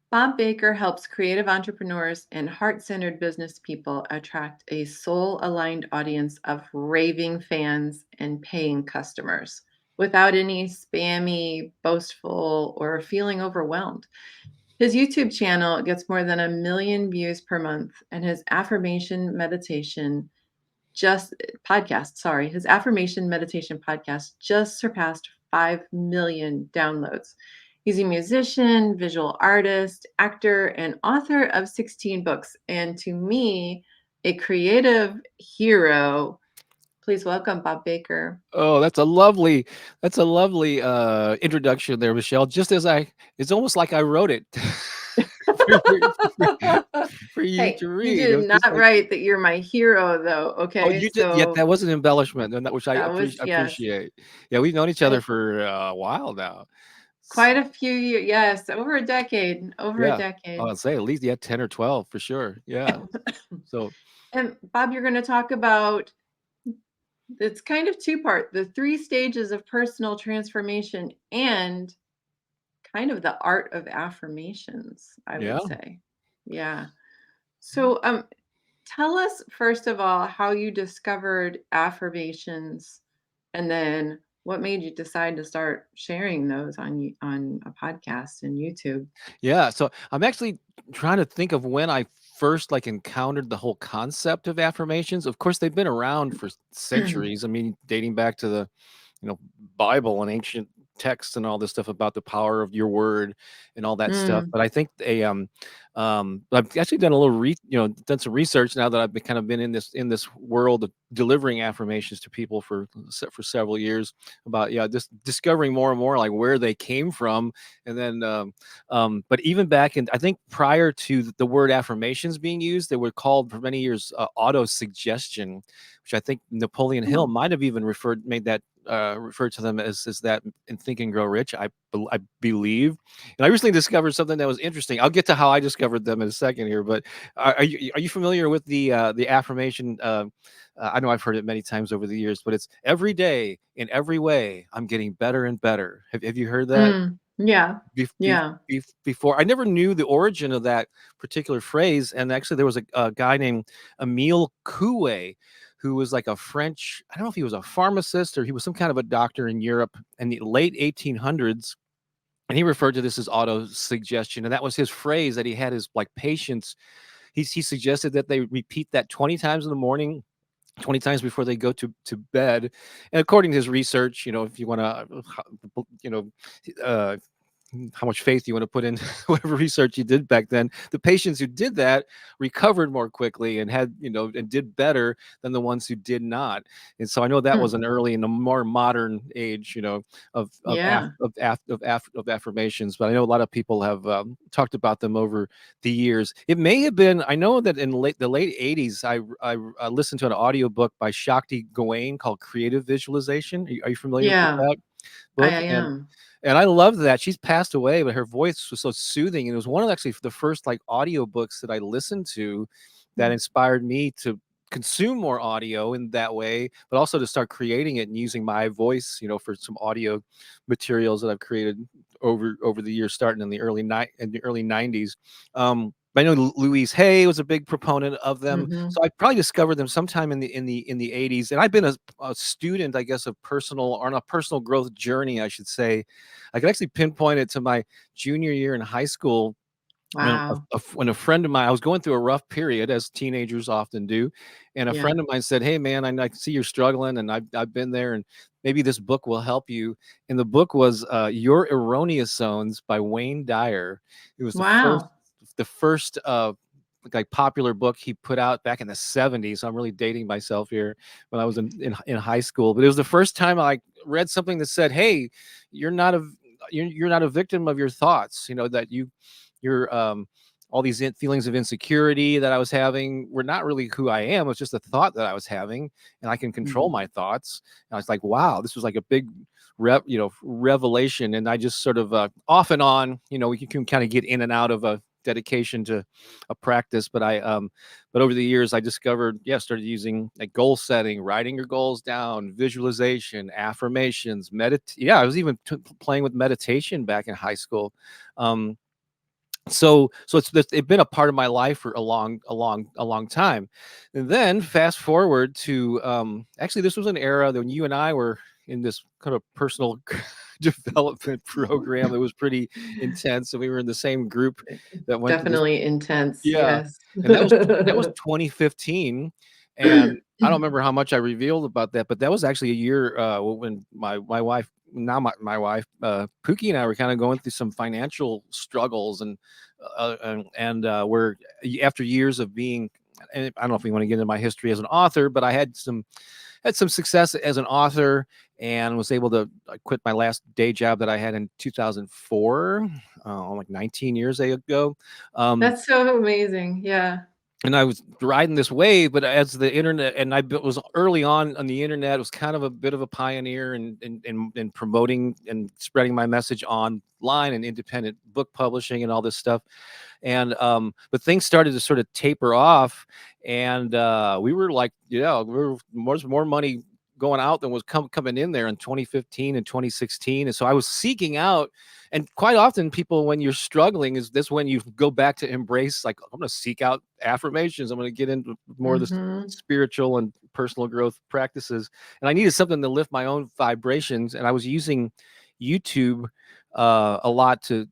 Bob Baker helps creative entrepreneurs and heart centered business people attract a soul aligned audience of raving fans and paying customers without any spammy, boastful, or feeling overwhelmed. His YouTube channel gets more than 1 million views per month, and his affirmation meditation just podcast, sorry, his affirmation meditation podcast just surpassed 5 million downloads. He's a musician, visual artist, actor, and author of 16 books. And to me, a creative hero. Please welcome Bob Baker. Oh, that's a lovely introduction there, Michelle. It's almost like I wrote it for, for, for you Hey, to you read. It did was just not like, write that you're my hero, though. oh, Okay. you did. Yeah, So that was an embellishment, and that which I that was, yes, appreciate. Yeah, we've known each other for a while now. S- quite a few years. Yes, over a decade. Over a Yeah, decade. I'll say at least 10 or 12 for sure. Yeah. So And Bob, you're going to talk about, it's kind of two part, the three stages of personal transformation and kind of the art of affirmations, I yeah. would say. Yeah. So tell us first of all how you discovered affirmations and then what made you decide to start sharing those on a podcast and YouTube. Yeah, so I'm actually trying to think of when I first like encountered the whole concept of affirmations. Of course, they've been around for centuries. I mean, dating back to the you know Bible and ancient texts and all this stuff about the power of your word and all that stuff. Mm, But I think I've actually done a little done some research now that I've been kind of been in this world of delivering affirmations to people for several years about just discovering more and more like where they came from. And then but even back in, I think prior to the word affirmations being used, they were called for many years auto suggestion, which I think Napoleon Hill oh, might have even made that referred to them as that in Think and Grow Rich. I believe, and I recently discovered something that was interesting. I'll get to how I discovered them in a second here, but are you familiar with the affirmation? I know I've heard it many times over the years, but it's every day in every way I'm getting better and better. Have you heard that? yeah. Yeah. Before I never knew the origin of that particular phrase, and actually there was a guy named Emile Coué who was like a French, I don't know if he was a pharmacist or he was some kind of a doctor in Europe in the late 1800s, and he referred to this as auto suggestion, and that was his phrase that he had his like patients. He suggested that they repeat that 20 times in the morning, 20 times before they go to bed. And according to his research, if you want to you know uh, how much faith you want to put in whatever research you did back then, the patients who did that recovered more quickly and and did better than the ones who did not. And so I know that was Hmm. an early in the more modern age, Yeah. of affirmations. But I know a lot of people have talked about them over the years. It may have been, I know that in the late 80s, I listened to an audiobook by Shakti Gawain called Creative Visualization. Are you familiar with Yeah. that I book? am. And I loved that. She's passed away, but her voice was so soothing. And it was one of actually the first like audiobooks that I listened to that Mm. inspired me to consume more audio in that way, but also to start creating it and using my voice, for some audio materials that I've created over the years, starting in the early 90s. I know Louise Hay was a big proponent of them, Mhm. so I probably discovered them sometime in the 80s. And I've been a student, I guess, of personal or on a personal growth journey, I should say. I could actually pinpoint it to my junior year in high school when Wow. when a friend of mine, I was going through a rough period as teenagers often do, and a Yeah. friend of mine said, "Hey, man, I see you're struggling, and I've been there, and maybe this book will help you." And the book was "Your Erroneous Zones" by Wayne Dyer. It was Wow. the first like popular book he put out back in the 70s. So I'm really dating myself here, when I was in high school. But it was the first time I read something that said, "Hey, you're not a you're not a victim of your thoughts. That you're all these feelings of insecurity that I was having were not really who I am. It was just a thought that I was having, and I can control Mhm. my thoughts." And I was like, "Wow, this was like a big revelation." And I just sort of off and on, we can kind of get in and out of a dedication to a practice. But but over the years I discovered, started using like goal setting, writing your goals down, visualization, affirmations, I was even playing with meditation back in high school. um So it's been a part of my life for a long time. And then fast forward to actually this was an era that when you and I were in this kind of personal development program that was pretty intense, and we were in the same group that went to this. Definitely intense, Yeah, yes. and that was 2015, and I don't remember how much I revealed about that, but that was actually a year, when my wife, now my wife, Pookie, and I were kinda going through some financial struggles, we're after years of being, and I don't know if we wanna get into my history as an author, but I had some success as an author and was able to, quit my last day job that I had in 2004, like 19 years ago. Um That's so amazing, yeah. and I was riding this wave, but as the internet, and was early on the internet, was kind of a bit of a pioneer in promoting and spreading my message online and independent book publishing and all this stuff. And but things started to sort of taper off, and we were like, yeah, we were more money going out than was coming in there in 2015 and 2016. And so I was seeking out, and quite often people, when you're struggling, is this when you go back to embrace, like, I'm going to seek out affirmations, I'm going to get into more of the Mhm, spiritual and personal growth practices, and I needed something to lift my own vibrations. And I was using YouTube a lot to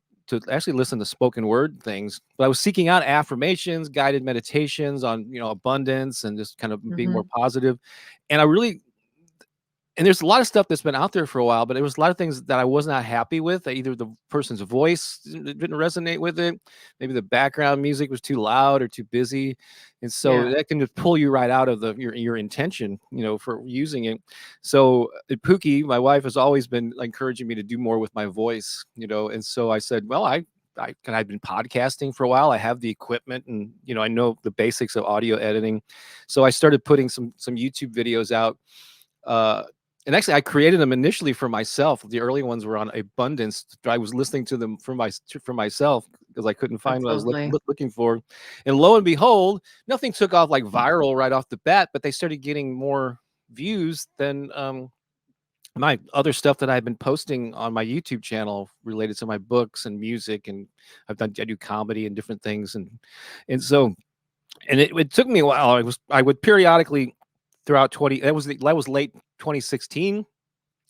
actually listen to spoken word things, but I was seeking out affirmations, guided meditations on, abundance and just kind of being more mhm, positive. And I really, and there's a lot of stuff that's been out there for a while, but there was a lot of things that I was not happy with. Either the person's voice didn't resonate with it, maybe the background music was too loud or too busy, and so yeah. that can just pull you right out of your intention, for using it. So Pookie, my wife, has always been encouraging me to do more with my voice, and so I said, well, I've been podcasting for a while. I have the equipment, and I know the basics of audio editing, so I started putting some YouTube videos out. Uh, and actually, I created them initially for myself. The early ones were on abundance. I was listening to them for myself because I couldn't find That's what I was lovely. looking for. And lo and behold, nothing took off like viral right off the bat, but they started getting more views than my other stuff that I've been posting on my YouTube channel related to my books and music. And I do comedy and different things, and so, and it took me a while. I would periodically throughout 20 that was late 2016,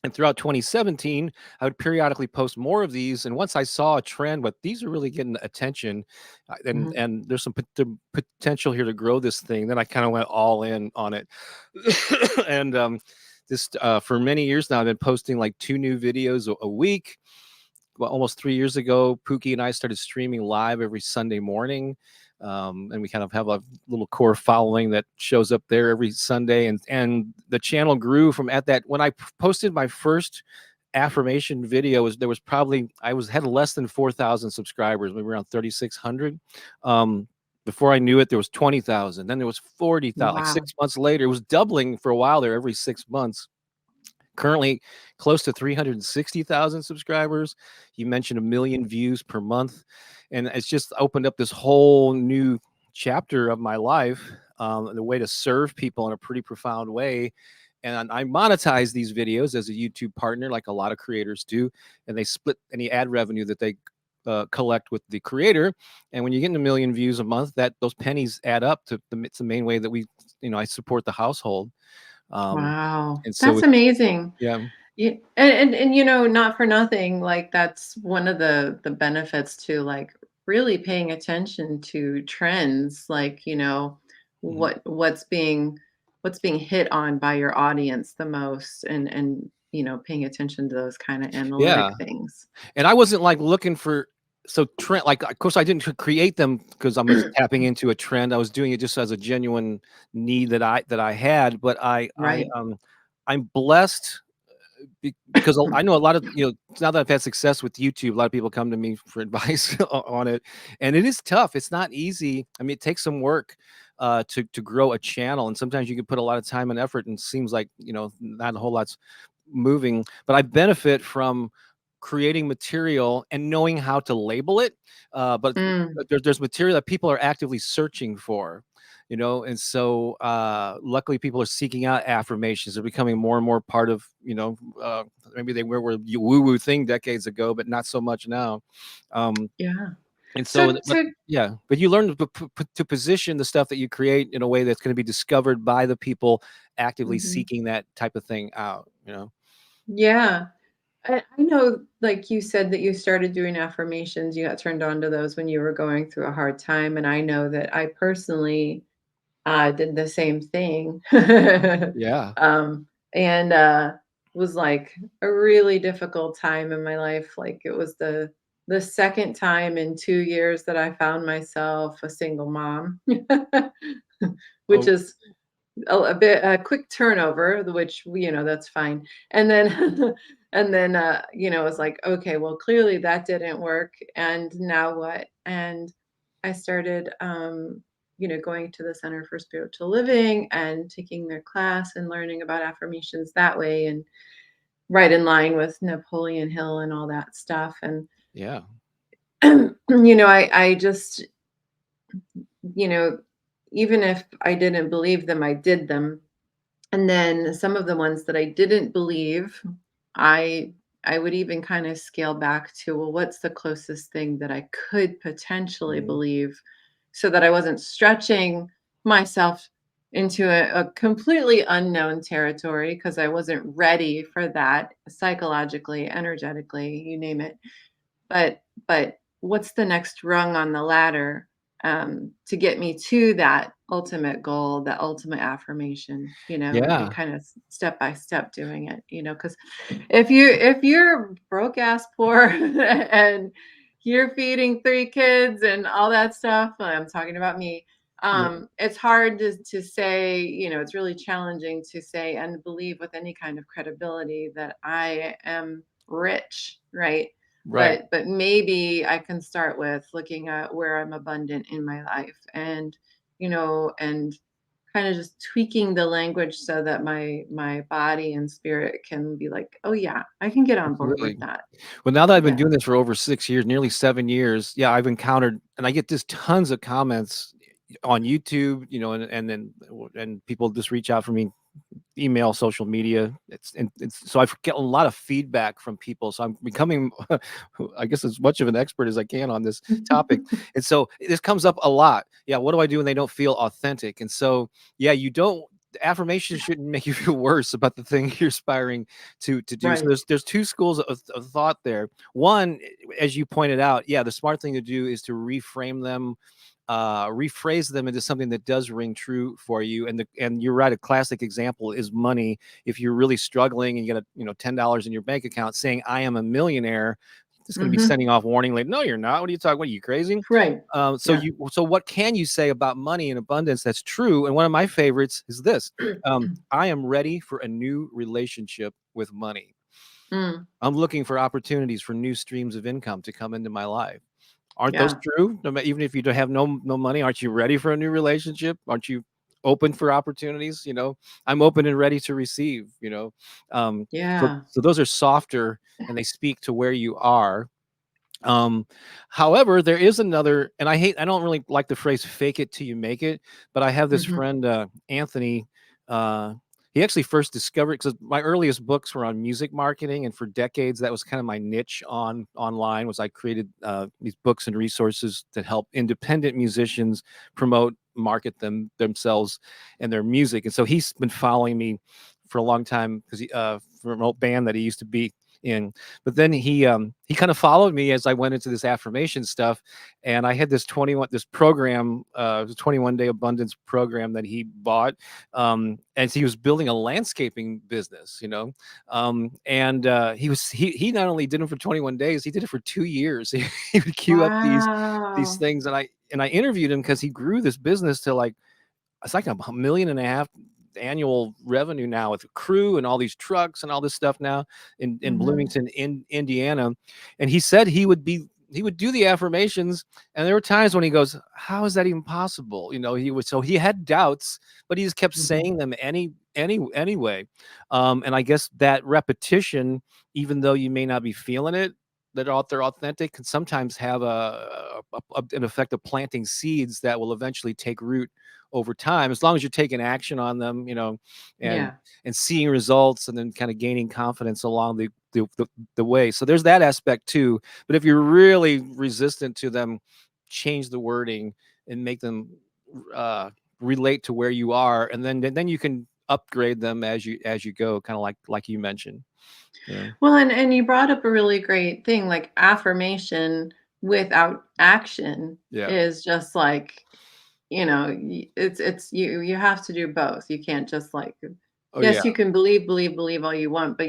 and throughout 2017 I would periodically post more of these. And once I saw a trend, but these are really getting attention, Mhm. and there's some potential here to grow this thing, then I kind of went all in on it. And just for many years now I've been posting like 2 new videos a week. Well, almost 3 years ago, Pookie and I started streaming live every Sunday morning. And we kind of have a little core following that shows up there every Sunday. And the channel grew from at that. When I posted my first affirmation video, there was probably, had less than 4,000 subscribers. We were around 3,600. Before I knew it, there was 20,000. Then there was 40,000. Like Wow. 6 months later, it was doubling for a while there every 6 months. Currently close to 360,000 subscribers. You mentioned 1 million views per month. And it's just opened up this whole new chapter of my life, the way to serve people in a pretty profound way. And I monetize these videos as a YouTube partner, like a lot of creators do, and they split any ad revenue that they collect with the creator. And when you get 1 million views a month, that those pennies add up to it's the main way that I support the household. Um, Wow. and so That's it's, amazing. yeah. Not for nothing, like, that's one of the benefits to, like, really paying attention to trends, like, Mhm. what's being hit on by your audience the most, and paying attention to those kinda Yeah, analytic things. and I wasn't, like, looking for, so trend, like, of course, I didn't create them because 'cause I'm just tapping into a trend. I was doing it just as a genuine need that I had. But Right. I'm blessed because I know a lot of, now that I've had success with YouTube, a lot of people come to me for advice on it, and it is tough. It's not easy. I mean, it takes some work to grow a channel, and sometimes you can put a lot of time and effort, and it seems like, not a whole lot's moving. But I benefit from creating material and knowing how to label it. But Mm. there's material that people are actively searching for, and so luckily people are seeking out affirmations. They're becoming more and more part of, maybe they were woo woo thing decades ago, but not so much now. um Yeah. And So so, but so yeah, but you learn to position the stuff that you create in a way that's going to be discovered by the people actively mhm. seeking that type of thing out, Yeah. I know, like you said that you started doing affirmations, you got turned on to those when you were going through a hard time, and I know that I personally, did the same thing. Yeah. Um, and, was, like, a really difficult time in my life, like, it was the 2nd time in 2 years that I found myself a single mom, which Oh, is a quick turnover, which that's fine. And then and then it's like, okay, well, clearly that didn't work, and now what? And I started going to the Center for Spiritual Living and taking their class and learning about affirmations that way, and right in line with Napoleon Hill and all that stuff. And yeah. I just you know even if I didn't believe them, I did them. And then some of the ones that I didn't believe, I I would even kind of scale back to, well, what's the closest thing that I could potentially Mhm. believe, so that I wasn't stretching myself into a completely unknown territory, because I wasn't ready for that psychologically, energetically, you name it. But what's the next rung on the ladder, to get me to that ultimate goal, that ultimate affirmation, and Yeah. kind of step by step doing it, because if you're broke ass poor and you're feeding 3 kids and all that stuff, I'm talking about me. Yeah. It's hard to say, it's really challenging to say and believe with any kind of credibility that I am rich, right? Right. But maybe I can start with looking at where I'm abundant in my life, and kind of just tweaking the language so that my body and spirit can be like, "Oh yeah, I can get on board with Absolutely. that." Well, now that I've been Yeah. doing this for over 6 years, nearly 7 years, yeah, I've encountered, and I get just tons of comments on YouTube, and then and people just reach out for me, email, social media. It's so I get a lot of feedback from people. So I'm becoming, I guess, as much of an expert as I can on this topic. And so this comes up a lot. Yeah, what do I do when they don't feel authentic? And so, yeah, you don't. Affirmation shouldn't make you feel worse about the thing you're aspiring to do. So Right. there's two schools of thought there. One, as you pointed out, yeah, the smart thing to do is to reframe them, rephrase them into something that does ring true for you. And you're right, a classic example is money. If you're really struggling and you got $10 in your bank account, saying I am a millionaire, it's going to be Mhm. sending off warning like, no, you're not. What are you talking? What are you, crazy? Right. Yeah. So what can you say about money and abundance that's true? And one of my favorites is this: I am ready for a new relationship with money. Mm. I'm looking for opportunities for new streams of income to come into my life. Aren't those Yeah. true? Even if you don't have no money, aren't you ready for a new relationship? Aren't you open for opportunities? I'm open and ready to receive. So Yeah. so those are softer, and they speak to where you are. Um, However, there is another, and I don't really like the phrase "fake it till you make it," but I have this Mhm. friend, Anthony. Uh, he actually first discovered, because my earliest books were on music marketing, and for decades that was kind of my niche online. Was I created these books and resources that help independent musicians promote, market themselves and their music. And so he's been following me for a long time because from a remote band that he used to be in. But then he kind of followed me as I went into this affirmation stuff, and I had this program, the 21 day abundance program that he bought, and so he was building a landscaping business, and he not only did it for 21 days, he did it for 2 years. He would queue up these Wow. things, and I interviewed him because he grew this business to like it's like a million and a half annual revenue now with a crew and all these trucks and all this stuff now in Mhm. Bloomington, in Indiana. And he said he would do the affirmations, and there were times when he goes, how is that even possible? He had doubts, but he just kept Mhm. saying them anyway. And I guess that repetition, even though you may not be feeling it, that they're authentic, can sometimes have an effect of planting seeds that will eventually take root over time, as long as you're taking action on them, and Yeah. seeing results, and then kind of gaining confidence along the way. So there's that aspect too. But if you're really resistant to them, change the wording and make them uh, relate to where you are, and then you can upgrade them as you go, kind of like you mentioned. Yeah. Well, and you brought up a really great thing, like affirmation without action Yeah. is just like, it's you have to do both. You can't just like, Oh yeah. yes, you can believe all you want,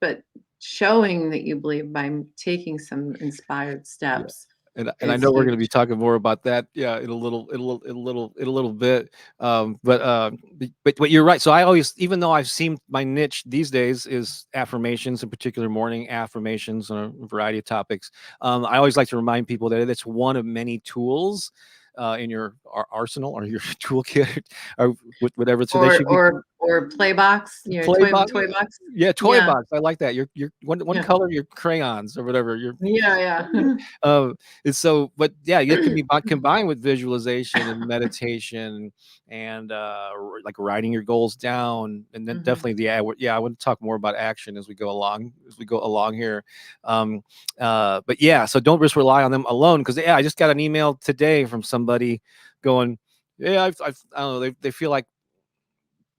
but showing that you believe by taking some inspired Yeah. steps And I is know we're going to be huge. talking more about that, yeah, in a little bit. But you're right. So I always, even though I've seen my niche these days is affirmations, in particular morning affirmations on a variety of topics. I always like to remind people that it's one of many tools in your arsenal or your toolkit or whatever. So they Or should be or play box, play box. toy box. Yeah, toy Yeah. box. I like that. Your one Yeah. color, your crayons or whatever. Your Yeah, yeah. um, and so, but yeah, it can be combined with visualization and meditation and like writing your goals down, and then Mhm. definitely I want to talk more about action as we go along here. Um, but yeah, so don't just rely on them alone, because I just got an email today from somebody going, yeah, I don't know, they feel like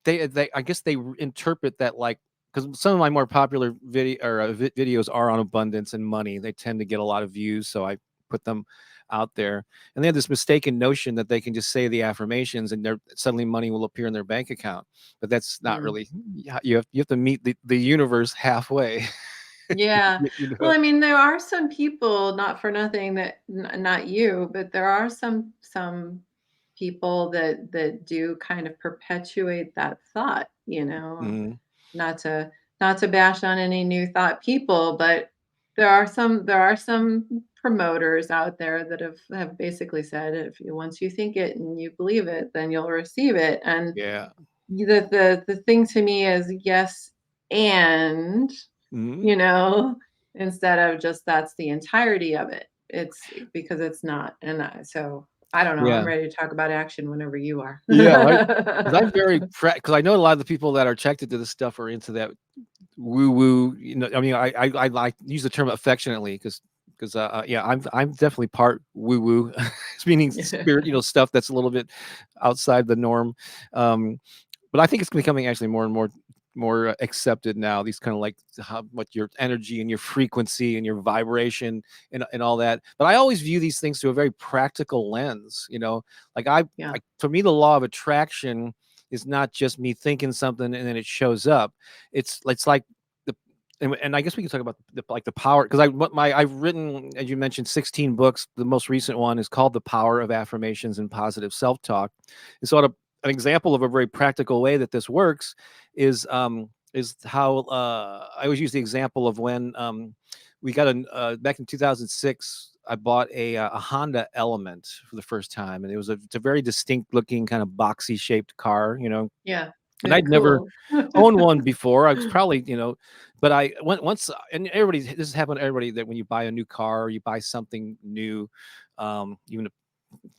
they I guess they interpret that like, because some of my more popular videos are on abundance and money. They tend to get a lot of views, so I put them out there. And they have this mistaken notion that they can just say the affirmations and suddenly money will appear in their bank account. But that's not Mm. really. Yeah, you have to meet the universe halfway. Yeah. you you Well, know. I mean, there are some people, not for nothing that not you, but there are some people that do kind of perpetuate that thought, Mhm. not to not to bash on any new thought people, but there are some promoters out there that have basically said if you once you think it and you believe it, then you'll receive it. And Yeah. the thing to me is yes, and Mhm. you know, instead of just that's the entirety of it. It's because it's not. And so I don't know. I'm Yeah. ready to talk about action whenever you are. Yeah. Because I'm very because I know a lot of the people that are attracted to this stuff are into that woo woo. I mean, I like use the term affectionately because yeah, I'm definitely part woo woo. It's meaning spirit, stuff that's a little bit outside the norm. Um, but I think it's becoming actually more and more accepted now. These kind of like what your energy and your frequency and your vibration and all that. But I always view these things through a very practical lens. Like Yeah. for me, the law of attraction is not just me thinking something and then it shows up. It's like the and I guess we can talk about the power, because I've written, as you mentioned, 16 books. The most recent one is called The Power of Affirmations and Positive Self-Talk. And so an example of a very practical way that this works is how I always use the example of when we got back in 2006. I bought a Honda Element for the first time, and it's a very distinct looking kind of boxy shaped car, Yeah. and Very I'd never cool. owned one before. I was probably, but I went once, and this has happened to everybody, that when you buy a new car or you buy something new, even a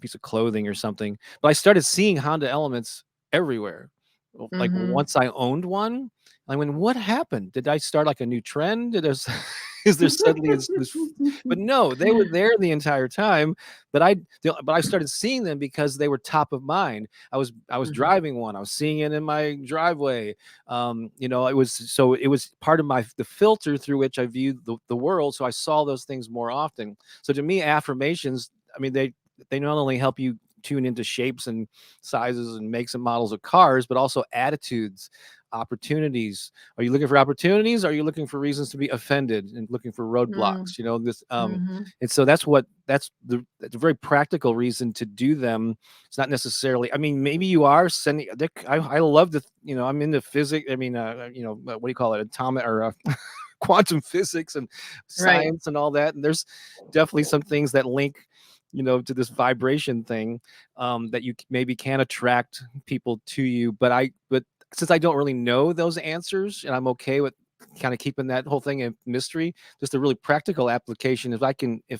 piece of clothing or something. But I started seeing Honda Elements everywhere. Like Mhm. once I owned one, I went, what happened? Did I start like a new trend? Is there suddenly this? But no, they were there the entire time. But I started seeing them because they were top of mind. I was Mhm. driving one. I was seeing it in my driveway. It was part of the filter through which I viewed the world. So I saw those things more often. So to me, affirmations, I mean, they not only help you tune into shapes and sizes and makes and models of cars, but also attitudes, opportunities. Are you looking for opportunities? Are you looking for reasons to be offended and looking for Mm. roadblocks? This Mhm. and so that's a very practical reason to do them. It's not necessarily, I mean, maybe you are sending I love I'm into physics. I mean, what do you call it? Atomic or quantum physics and Right. science and all that. And there's definitely some things that link, to this vibration thing, that you maybe can attract people to you. But since I don't really know those answers, and I'm okay with kind of keeping that whole thing a mystery. Just a really practical application. If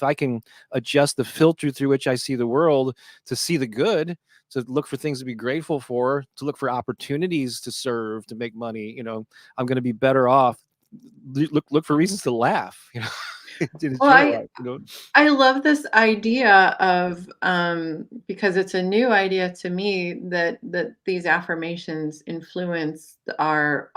I can adjust the filter through which I see the world to see the good, to look for things to be grateful for, to look for opportunities to serve, to make money, I'm going to be better off. Look for reasons to laugh, to Well, enjoy life. I love this idea of, because it's a new idea to me that these affirmations influence our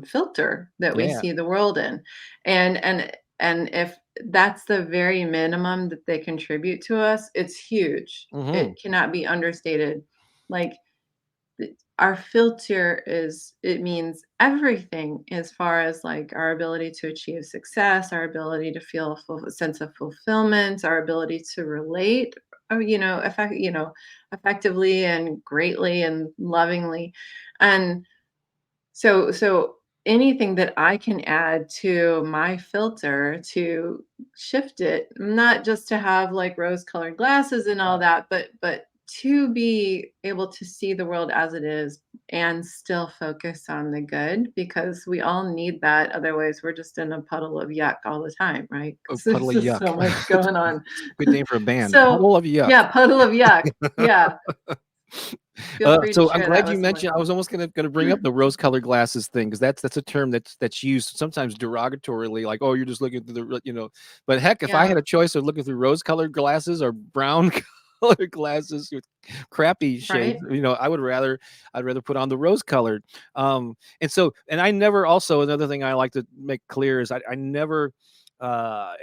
filter that we Yeah. see the world in, and if that's the very minimum that they contribute to us, it's huge. Hmm. It cannot be understated. Like, our filter is, it means everything as far as like our ability to achieve success, our ability to feel a sense of fulfillment, our ability to relate, effectively and greatly and lovingly. And so anything that I can add to my filter to shift it, not just to have like rose-colored glasses and all that, but to be able to see the world as it is and still focus on the good, because we all need that. Otherwise, we're just in a puddle of yuck all the time, right? A Because puddle there's of just yuck. so much going on. It's a good name for a band. So, Puddle of yuck. yeah, puddle of yuck. Yeah. Feel free to So I'm share that glad with you someone. mentioned. I was almost gonna bring up the rose-colored glasses thing, because that's a term that's used sometimes derogatorily, like, oh, you're just looking through the. But heck, if I Yeah, had a choice of looking through rose-colored glasses or brown colored glasses with crappy shades, right? I'd rather put on the rose-colored. And I never, also another thing I like to make clear is I never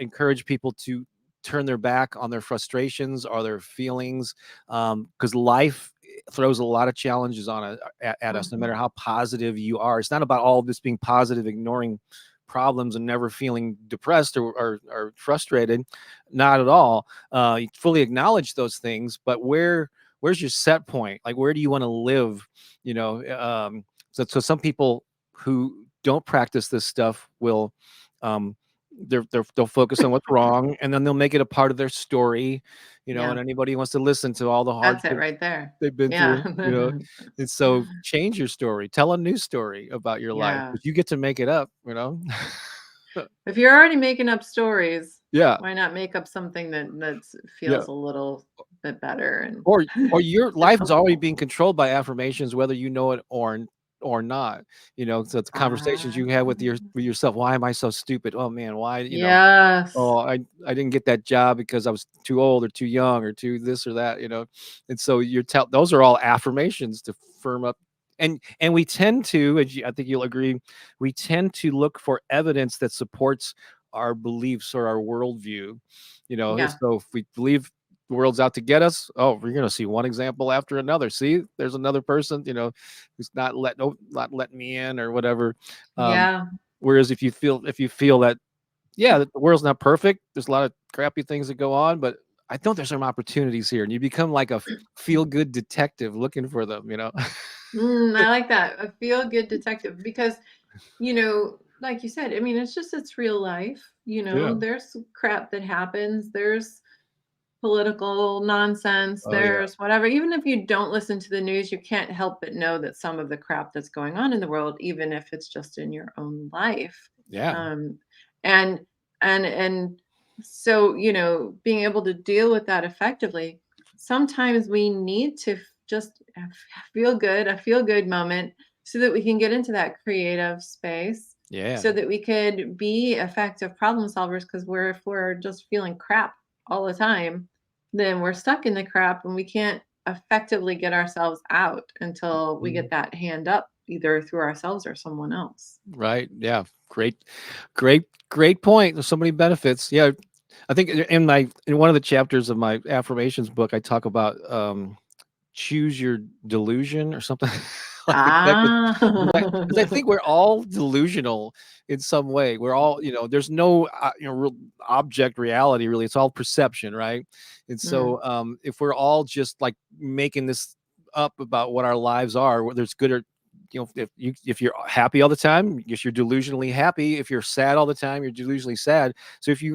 encourage people to turn their back on their frustrations or their feelings, because life throws a lot of challenges at us, no matter Mhm. how positive you are. It's not about all this being positive, ignoring problems and never feeling depressed or frustrated. Not at all. You fully acknowledge those things, but where's your set point? Like, where do you want to live? So some people who don't practice this stuff will, um, they'll focus on what's wrong, and then they'll make it a part of their story, Yeah, and anybody wants to listen to all the that's it hardships right there. they've been Yeah. through. And so change your story, tell a new story about your life, Yeah. but you get to make it up. If you're already making up stories, Yeah, why not make up something that yeah. feels a little bit better and Or your is life is already helpful? being controlled by affirmations, whether you know it or not. So it's conversations Ah, you have with yourself. Why am I so stupid? Oh man, why? yes. Oh, I didn't get that job because I was too old or too young or too this or that. And so those are all affirmations to firm up. And we tend to, I think you'll agree, we tend to look for evidence that supports our beliefs or our worldview. Yeah. So if we believe the world's out to get us, oh, we're going to see one example after another. See, there's another person, who's not letting me in or whatever. Um, Yeah. Whereas if you feel that, yeah, the world's not perfect. There's a lot of crappy things that go on, but I think there's some opportunities here, and you become like a feel good detective looking for them. I like that. A feel-good detective, because, like you said, I mean, it's real life. Yeah. There's crap that happens. There's political nonsense, Oh yeah. there's whatever. Even if you don't listen to the news, you can't help but know that some of the crap that's going on in the world, even if it's just in your own life. Yeah. Um, and and so, being able to deal with that effectively, sometimes we need to just feel good, a feel good moment, so that we can get into that creative space, Yeah. so that we could be effective problem solvers. Because if we're just feeling crap all the time, then we're stuck in the crap and we can't effectively get ourselves out until we get Mhm. that hand up, either through ourselves or someone else. Right. Yeah. Great point. There's so many benefits. Yeah. I think in one of the chapters of my affirmations book, I talk about choose your delusion or something like that, Ah. 'cause I think we're all delusional in some way. We're all, there's no, real object reality really. It's all perception, right? And Mm, so, if we're all just like making this up about what our lives are, whether it's good or, if you're happy all the time, I guess you're delusionally happy. If you're sad all the time, you're delusionally sad. So if you're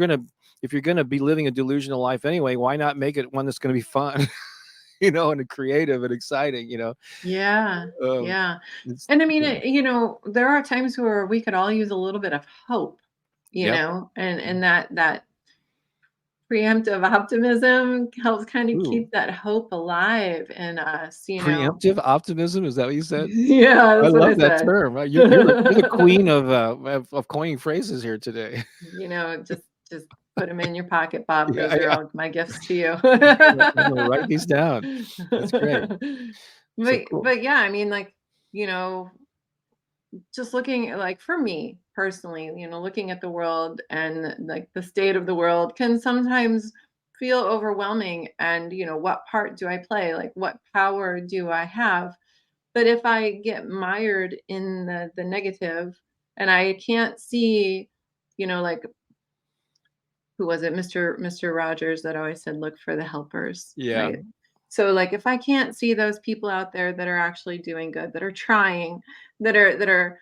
gonna be living a delusional life anyway, why not make it one that's gonna be fun? and creative and exciting, Yeah. um, Yeah. it's, And I mean, yeah, there are times where we could all use a little bit of hope, yep. and that preemptive optimism helps kind of Ooh, keep that hope alive in us. preemptive optimism, is that what you said? Yeah, I that's what I love that said. term. You're the queen of coining phrases here today. Just put them in your pocket, Bob. Yeah, Those are yeah. all my gifts to you. I'm gonna write these down. That's great. So cool. But yeah, I mean, like, you know, just looking like for me personally, looking at the world and like the state of the world can sometimes feel overwhelming. And, what part do I play? Like, what power do I have? But if I get mired in the negative and I can't see, like who was it? Mr. Rogers that always said, look for the helpers, Yeah. right? So like if I can't see those people out there that are actually doing good, that are trying, that are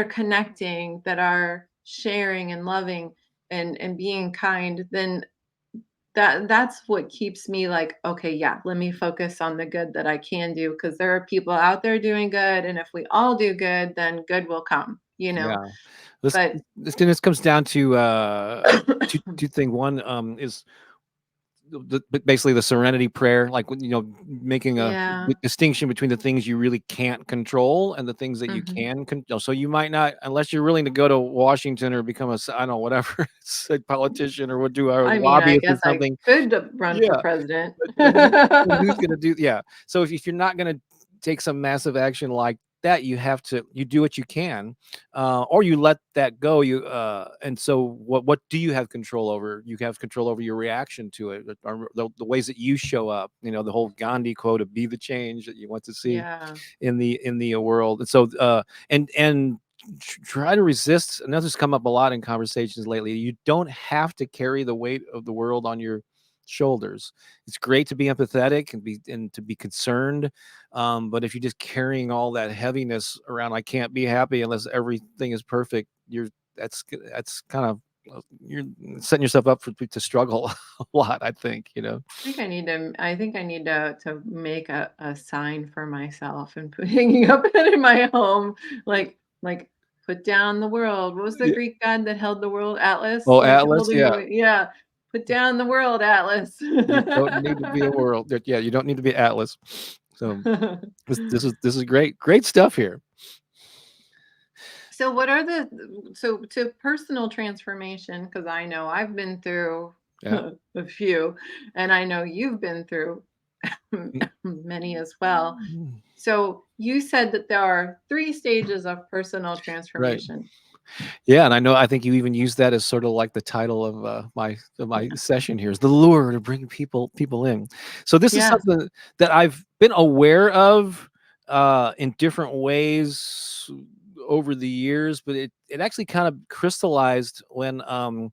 connecting, that are sharing and loving and being kind, then that's what keeps me like, okay, yeah, let me focus on the good that I can do because there are people out there doing good. And if we all do good, then good will come. Yeah. This But this comes down to two things. One is basically the serenity prayer, like when, making a yeah. distinction between the things you really can't control and the things that you Mhm. can control. So you might not, unless you're willing to go to Washington or become I don't know, whatever, a politician or what do a I mean, I lobbyist or guess I something. could run for Yeah. president. But who's going to do? Yeah. So if you're not going to take some massive action like that, you do what you can, or you let that go. And so what do you have control over? You have control over your reaction to it, or the ways that you show up. The whole Gandhi quote of "Be the change that you want to see Yeah. in the world." And so and try to resist. And this has come up a lot in conversations lately. You don't have to carry the weight of the world on your shoulders. It's great to be empathetic and to be concerned, but if you're just carrying all that heaviness around, I can't be happy unless everything is perfect. That's kind of you're setting yourself up to struggle a lot. I think. I think I need to make a sign for myself and hanging up it in my home, like put down the world. What was the Yeah. Greek god that held the world? Atlas, Oh, like Atlas. holding Yeah, yeah. Put down the world, Atlas. you don't need to be a world. Yeah, you don't need to be Atlas. So this is great stuff here. So what are so to personal transformation, because I know I've been through Yeah. a few, and I know you've been through many as well. Mm. So you said that there are three stages of personal Right. transformation. Yeah, and I think you even use that as sort of like the title of my session here is the lure to bring people in. So this is Yes. something that I've been aware of in different ways over the years, but it actually kind of crystallized when I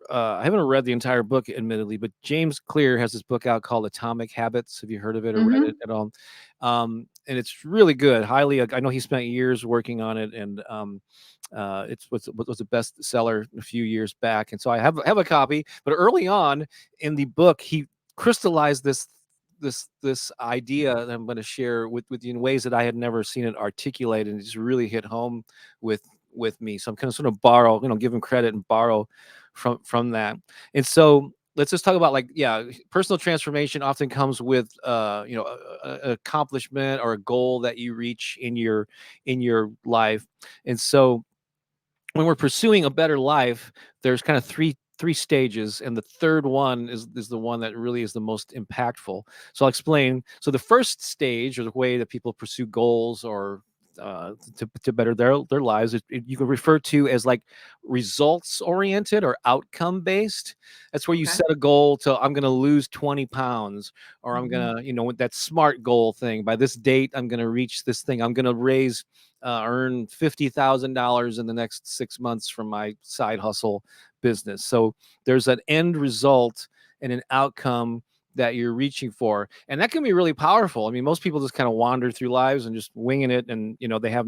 haven't read the entire book admittedly, but James Clear has this book out called Atomic Habits. Have you heard of it or read it Hmm. at all? And it's really good. Highly, I know he spent years working on it, and was a bestseller a few years back, and so I have a copy. But early on in the book, he crystallized this idea that I'm going to share with you in ways that I had never seen it articulated, and it just really hit home with me. So I'm kind of sort of borrow, give him credit and borrow from that. And so let's just talk about personal transformation often comes with an accomplishment or a goal that you reach in your life. And so when we're pursuing a better life, there's kind of three stages, and the third one is the one that really is the most impactful. So I'll explain. So the first stage, or the way that people pursue goals or to better their lives, you can refer to as like results oriented or outcome based. That's where you Okay. set a goal to I'm going to lose 20 pounds, or I'm Hmm. going to with that SMART goal thing. By this date, I'm going to reach this thing. I'm going to earn $50,000 in the next 6 months from my side hustle business. So there's an end result and an outcome that you're reaching for. And that can be really powerful. I mean, most people just kind of wander through lives and just winging it. And, they have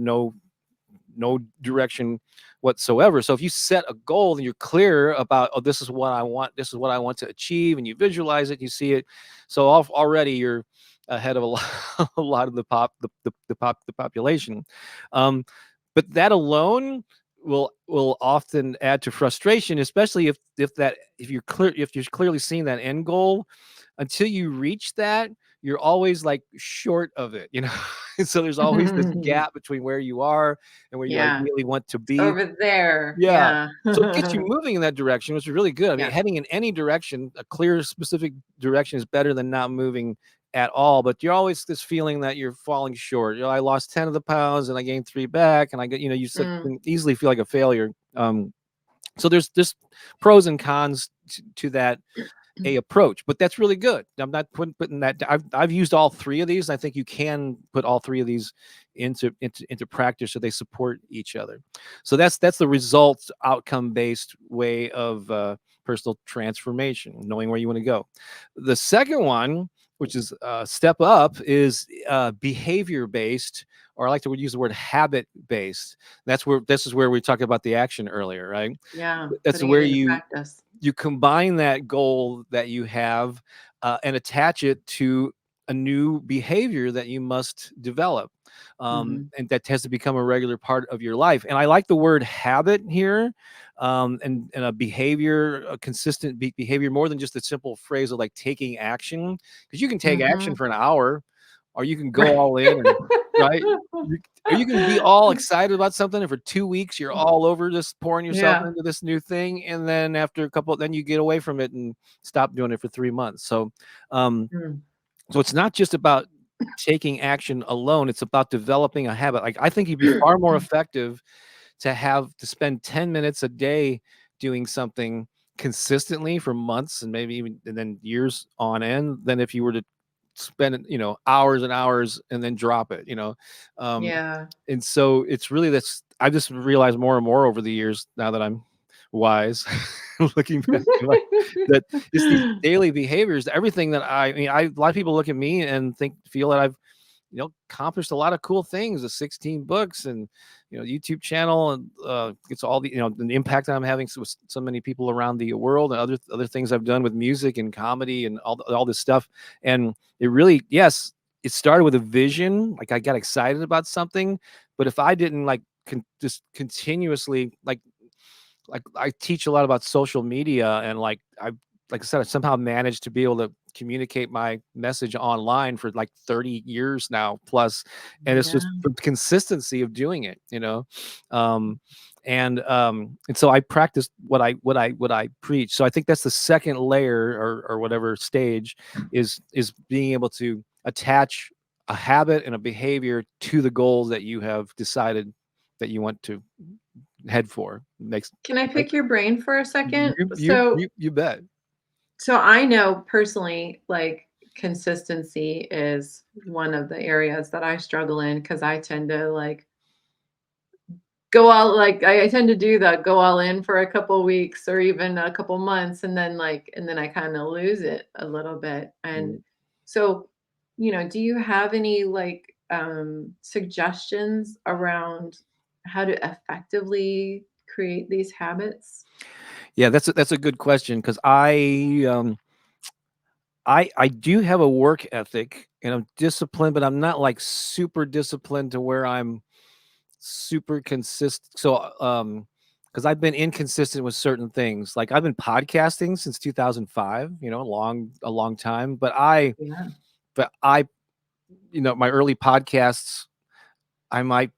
no direction whatsoever. So if you set a goal and you're clear about, oh, this is what I want, this is what I want to achieve, and you visualize it, you see it, so already you're ahead of a lot, a lot of the population. Um, but that alone will often add to frustration, especially if you're clear, if you're clearly seeing that end goal. Until you reach that, you're always like short of it, you know. And so there's always this gap between where you are and where you Yeah. ideally want to be. Over there. Yeah. Yeah. So it gets you moving in that direction, which is really good. I mean, Yeah. heading in any direction, a clear, specific direction is better than not moving at all. But you're always this feeling that you're falling short. You know, I lost 10 of the pounds and I gained 3 back, and I get, you know, Mm. can easily feel like a failure. So there's pros and cons to that approach, but that's really good. I'm not putting that. I've used all 3 of these. I think you can put all 3 of these into practice, so they support each other. So that's the results outcome based way of personal transformation, knowing where you want to go. The second one, which is step up, is behavior based, or I like to use the word habit based. This is where we talked about the action earlier, right? Yeah. That's Putting it where into practice. you combine that goal that you have and attach it to a new behavior that you must develop. Mhm. And that has to become a regular part of your life. And I like the word habit here, and a behavior, a consistent behavior, more than just a simple phrase of like taking action, because you can take action Mhm. for an hour, or you can go Right. all in, and right. Or you can be all excited about something, and for 2 weeks you're all over just pouring yourself Yeah. into this new thing, and then after a couple, then you get away from it and stop doing it for 3 months. So, um, Mm. so it's not just about taking action alone, it's about developing a habit. Like, I think you'd be far more effective to spend 10 minutes a day doing something consistently for months and maybe even and then years on end, than if you were to spend, you know, hours and hours and then drop it, you know. Um, Yeah. and so it's really this. I just realized more and more over the years, now that I'm wise, looking back, like, that it's these daily behaviors, everything that I mean, a lot of people look at me and feel that I've, you know, accomplished a lot of cool things, the 16 books and, you know, YouTube channel, and it's all the, you know, the impact that I'm having with so many people around the world, and other things I've done with music and comedy and all this stuff. And it really, yes, it started with a vision. Like, I got excited about something, but if I didn't like just continuously like I teach a lot about social media, and like I said, I somehow managed to be able to communicate my message online for like 30 years now plus, and it's just Yeah. the consistency of doing it, you know. um and so I practice what I preach. So I think that's the second layer, or whatever stage, is being able to attach a habit and a behavior to the goals that you have decided that you want to head for. Makes Can I make pick your brain for a you second? you So you you bet. so I know personally, like, consistency is one of the areas that I struggle in because I tend to, like, go all like, I tend to do the go all in for a couple weeks or even a couple months, and then, like, and then I kinda lose it a little bit, and Mm. so, do you have any, like, suggestions around how to effectively create these habits? Yeah, that's a good question, because I do have a work ethic and I'm disciplined, but I'm not like super disciplined to where I'm super consistent. So, because I've been inconsistent with certain things. Like, I've been podcasting since 2005, you know, a long time. Yeah. But I, you know, my early podcasts, I might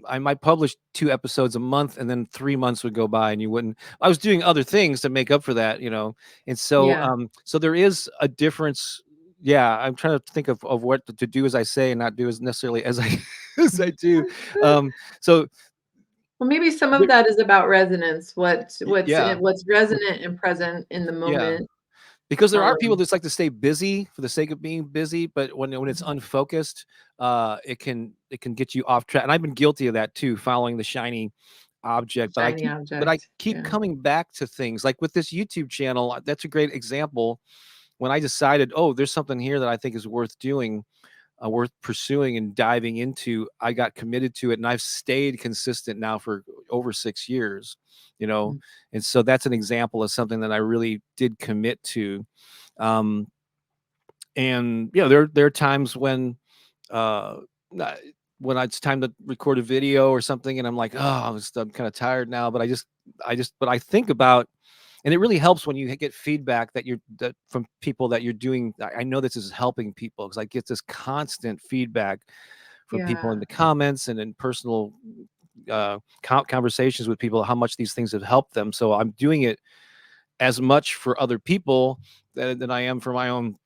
I might publish 2 episodes a month, and then 3 months would go by and you wouldn't. I was doing other things to make up for that, you know. And so, Yeah. so there is a difference. Yeah, I'm trying to think of what to do as I say and not do as necessarily as I as I do. Um, so Well, maybe some of there, that is about resonance, yeah, what's resonant and present in the yeah. moment. Because there are people Um, that just like to stay busy for the sake of being busy, but when it's Mhm. unfocused, it can get you off track. And I've been guilty of that too, following the shiny object. Shiny But I object, keep yeah. coming back to things like with this YouTube channel. That's a great example. When I decided, oh, there's something here that I think is worth doing. worth pursuing and diving into, I got committed to it, and I've stayed consistent now for over 6 years, you know. Mm. And so that's an example of something that I really did commit to. Um, and there are times when uh not- when it's time to record a video or something, and I'm like, oh, I'm kind of tired now, but but I think about, and it really helps when you get feedback that from people that you're doing. I know this is helping people because I get this constant feedback from people in Yeah. the comments and in personal conversations with people, how much these things have helped them. So I'm doing it as much for other people than I am for my own,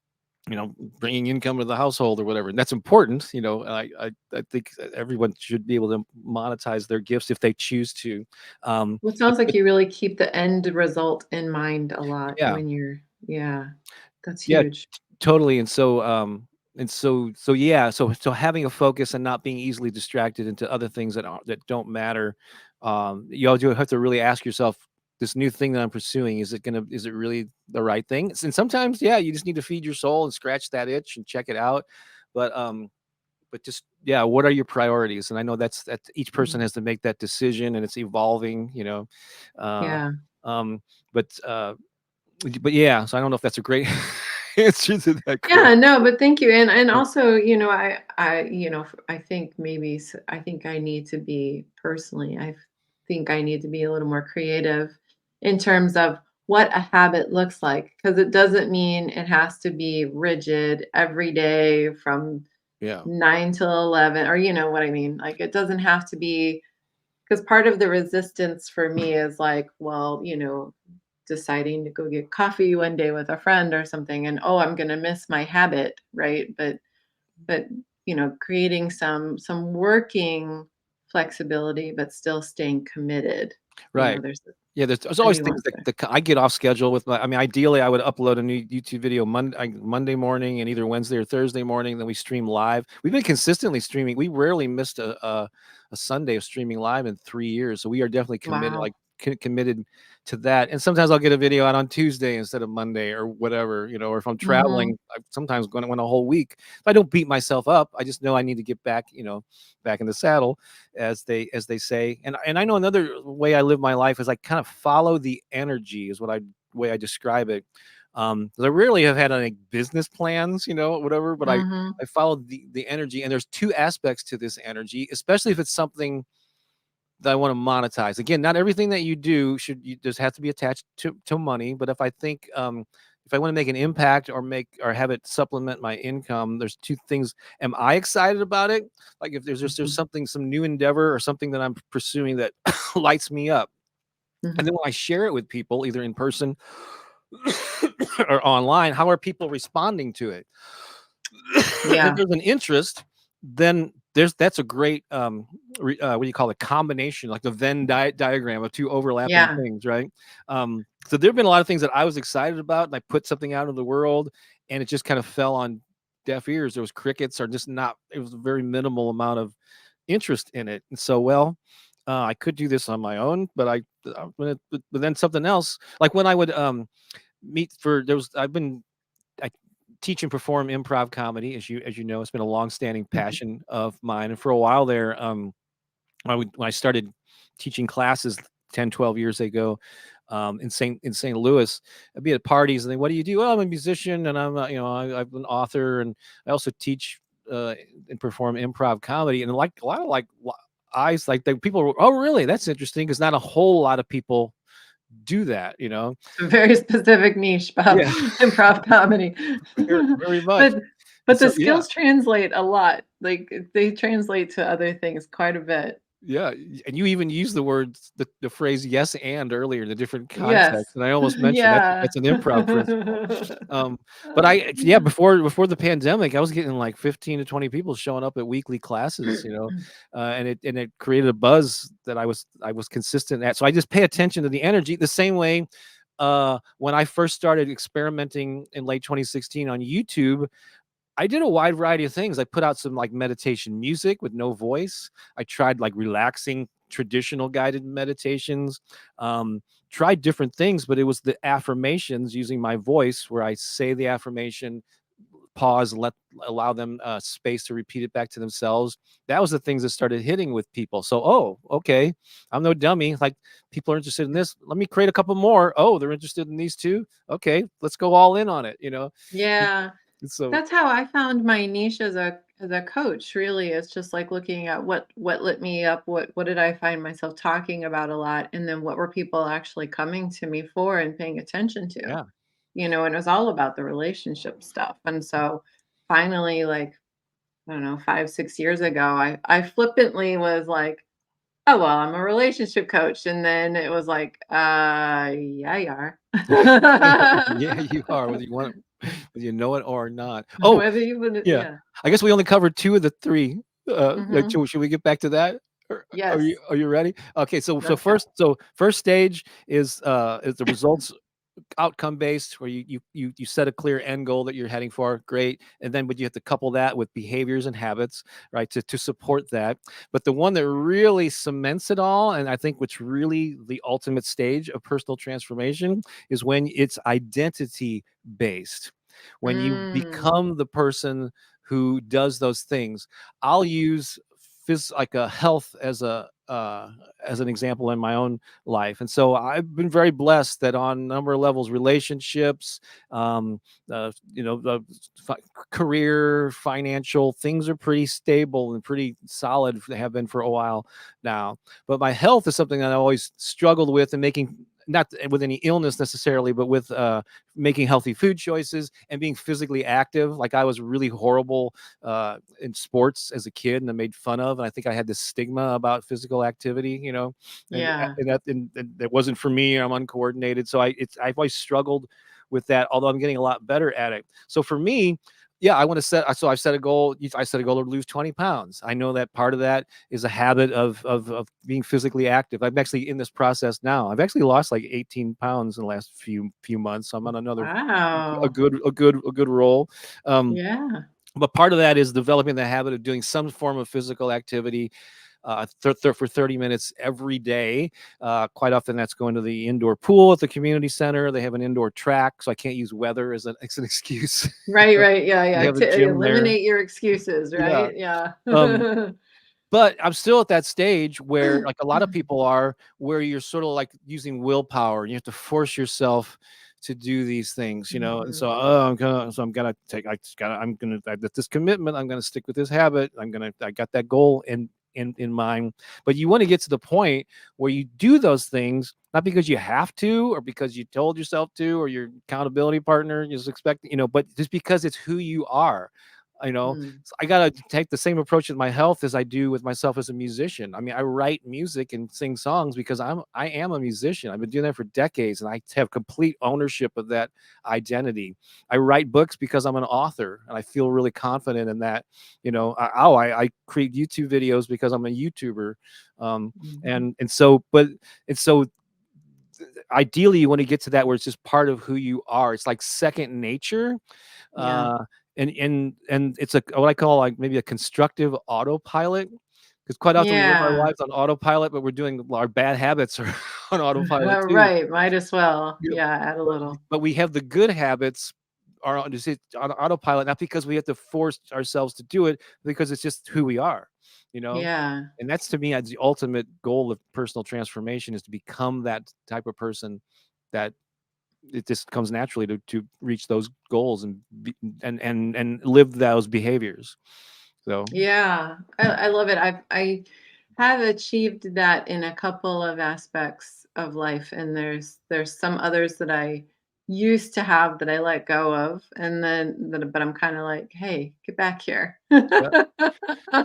bringing income to the household or whatever. And that's important. I think that everyone should be able to monetize their gifts if they choose to. Well, it But, sounds like you really keep the end result in mind a lot yeah, when you're yeah, that's yeah, huge. totally. And so yeah, so having a focus and not being easily distracted into other things that don't matter. You all do have to really ask yourself, this new thing that I'm pursuing, is it really the right thing? And sometimes, yeah, you just need to feed your soul and scratch that itch and check it out. But just, yeah, what are your priorities? And I know that each person Mm. has to make that decision, and it's evolving, uh Yeah. um but yeah, so I don't know if that's a great answer to that question. Yeah, no, but thank you, and also, I think maybe I think I need to be personally, think I need to be a little more creative in terms of what a habit looks like, because it doesn't mean it has to be rigid every day from Yeah. 9 till 11, or you know what I mean? Like, it doesn't have to be, because part of the resistance for me is like, well, deciding to go get coffee one day with a friend or something, and oh, I'm going to miss my habit, right? But creating some working flexibility but still staying committed. Right. There's Yeah, there's a always things nuance there. that I get off schedule with my. I mean, ideally, I would upload a new YouTube video Monday morning and either Wednesday or Thursday morning. Then we stream live. We've been consistently streaming. We rarely missed a Sunday of streaming live in 3 years. So we are definitely committed, Wow. like committed to that. And sometimes I'll get a video out on Tuesday instead of Monday or whatever, or if I'm Hmm. traveling, I'm sometimes going to win a whole week. I don't beat myself up. I just know I need to get back, back in the saddle, as they say. And I know another way I live my life is I kind of follow the energy, is what I way I describe it. 'Cause I rarely have had any business plans, whatever, but I Hmm. follow the energy, and there's two aspects to this energy, especially if it's something that I want to monetize. Again, not everything that you do just have to be attached to money, but if I want to make an impact or have it supplement my income, there's two things. Am I excited about it? Like if there's Hmm. something, some new endeavor or something that I'm pursuing that lights me up. And then Hmm. when I share it with people, either in person or online, how are people responding to it? If Yeah. there's an interest, then that's a great what do you call it, combination, like the Venn diagram of two overlapping Yeah. things, right? So there have been a lot of things that I was excited about, and I put something out in the world, and it just kind of fell on deaf ears. There was crickets, or just not. It was a very minimal amount of interest in it, and so I could do this on my own, but then something else, like when I would meet for there was I teach and perform improv comedy, as you know. It's been a long-standing Mhm. passion of mine, and for a while there, when I started teaching classes 10, 12 years ago, in St. Louis, I'd be at parties and they, what do you do? Well, I'm a musician, and I'm an author, and I also teach and perform improv comedy. And like a lot of eyes, like the people were, oh, really? That's interesting, because not a whole lot of people do that. A very specific niche about Yeah, improv comedy. very, very much. But And but the so, yeah. skills translate a lot. Like, they translate to other things quite a bit. Yeah, and you even used the phrase "yes and" earlier in a different Yes. context, and I almost mentioned Yeah. that's an improv principle. But yeah, before the pandemic, I was getting like 15 to 20 people showing up at weekly classes, and it created a buzz that I was consistent at. So I just pay attention to the energy the same way. When I first started experimenting in late 2016 on YouTube, I did a wide variety of things. I put out some like meditation music with no voice. I tried like relaxing traditional guided meditations. Um, Tried different things, but it was the affirmations using my voice, where I say the affirmation, pause, allow them space to repeat it back to themselves. That was the things that started hitting with people. So, oh, okay, I'm no dummy. Like, people are interested in this. Let me create a couple more. Oh, they're interested in these too. Okay, let's go all in on it. Yeah. So That's how I found my niche as a coach, really. It's just like looking at what lit me up, what did I find myself talking about a lot, and then what were people actually coming to me for and paying attention to. yeah, And it was all about the relationship stuff. And so finally, like, I don't know, 5, 6 years ago, I flippantly was like, "Oh, well, I'm a relationship coach." And then it was like, yeah, you are." yeah, you are, whether you want it, whether you know it or not. Oh, Whether you would, yeah. yeah. I guess we only covered 2 of the 3. Mhm. Should we get back to that? Or Yes. are you ready? Okay, Let's go. first stage is the results outcome based, where you set a clear end goal that you're heading for. Great. And then, but you have to couple that with behaviors and habits, right, to support that. But the one that really cements it all, and I think what's really the ultimate stage of personal transformation, is when it's identity based, when you Mm. become the person who does those things. I'll use like a health as an example in my own life. And so I've been very blessed that on a number of levels, relationships, um, the career, financial things are pretty stable and pretty solid. They have been for a while now. But my health is something that I always struggled with, and making, not with any illness necessarily, but with making healthy food choices and being physically active. Like, I was really horrible in sports as a kid, and I made fun of. And I think I had this stigma about physical activity, Yeah. and that wasn't for me. I'm uncoordinated, so I've always struggled with that. Although I'm getting a lot better at it. So for me, yeah, I want to set. So I've set a goal. I set a goal to lose 20 pounds. I know that part of that is a habit of being physically active. I'm actually in this process now. I've actually lost like 18 pounds in the last few months. So I'm on another Wow. a good roll. Um, Yeah. but part of that is developing the habit of doing some form of physical activity for 30 minutes every day. Quite often that's going to the indoor pool at the community center. They have an indoor track, so I can't use weather as an excuse. Right, right. Yeah, They yeah. have a gym there. Eliminate your excuses, Yeah. right? Yeah. Um, but I'm still at that stage where, like a lot of people are, where you're sort of like using willpower. You have to force yourself to do these things, And Mhm. so, I'm gonna, this commitment. I'm gonna stick with this habit. I got that goal in mind. But you want to get to the point where you do those things, not because you have to, or because you told yourself to, or your accountability partner is expecting, but just because it's who you are. Mm. So I gotta take the same approach with my health as I do with myself as a musician. I mean, I write music and sing songs because I am a musician. I've been doing that for decades, and I have complete ownership of that identity. I write books because I'm an author, and I feel really confident in that. I create YouTube videos because I'm a YouTuber, um, Mhm. and so, but and so ideally you want to get to that where it's just part of who you are. It's like second nature. Yeah. uh and it's a, what I call, like, maybe a constructive autopilot, because quite often we live our Yeah. lives on autopilot, but we're doing our bad habits are on autopilot too. Right. Might as well. Yeah, Yeah. Add a but little. but we have the good habits are on, just on autopilot, not because we have to force ourselves to do it, because it's just who we are, you know? Yeah. And that's, to me, the ultimate goal of personal transformation, is to become that type of person that it just comes naturally to reach those goals and and live those behaviors. So Yeah, I love it. I have achieved that in a couple of aspects of life, and there's some others that I used to have that I let go of, and then but I'm kind of like, hey, get back here. yeah,